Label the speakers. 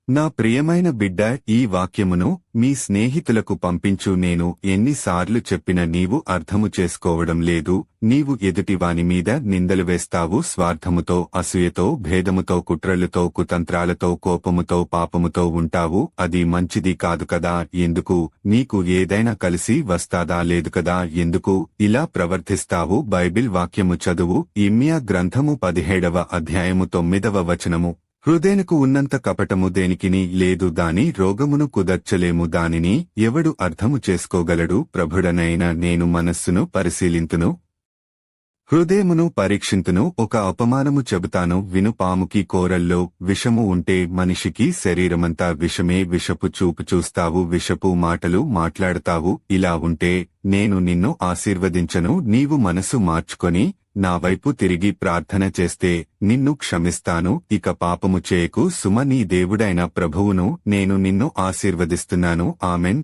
Speaker 1: నా ప్రియమైన బిడ్డ, ఈ వాక్యమును మీ స్నేహితులకు పంపించు. నేను ఎన్నిసార్లు చెప్పిన నీవు అర్థము చేసుకోవడం లేదు. నీవు ఎదుటివాని మీద నిందలు వేస్తావు. స్వార్థముతో, అసూయతో, భేదముతో, కుట్రలతో, కుతంత్రాలతో, కోపముతో, పాపముతో ఉంటావు. అది మంచిది కాదు కదా. ఎందుకు? నీకు ఏదైనా కలిసి వస్తాదా? లేదు కదా. ఎందుకు ఇలా ప్రవర్తిస్తావు? బైబిల్ వాక్యము చదువు. ఇర్మియా గ్రంథము 17వ అధ్యాయము 9వ వచనము. హృదయనుకు ఉన్నంత కపటము దేనికిని లేదు. దాని రోగమును కుదర్చలేము. దానిని ఎవడు అర్థము చేసుకోగలడు? ప్రభుడనైన నేను మనస్సును పరిశీలింతును, హృదయమును పరీక్షింతును. ఒక అపమానము చెబుతాను విను. పాముకి కోరల్లో విషము ఉంటే మనిషికి శరీరమంతా విషమే. విషపు చూపు చూస్తావు, విషపు మాటలు మాట్లాడతావు. ఇలా ఉంటే నేను నిన్ను ఆశీర్వదించను. నీవు మనసు మార్చుకొని నా వైపు తిరిగి ప్రార్థన చేస్తే నిన్ను క్షమిస్తాను. ఇక పాపము చేయకు సుమ. నీ దేవుడైన ప్రభువును నేను నిన్ను ఆశీర్వదిస్తున్నాను. ఆమెన్.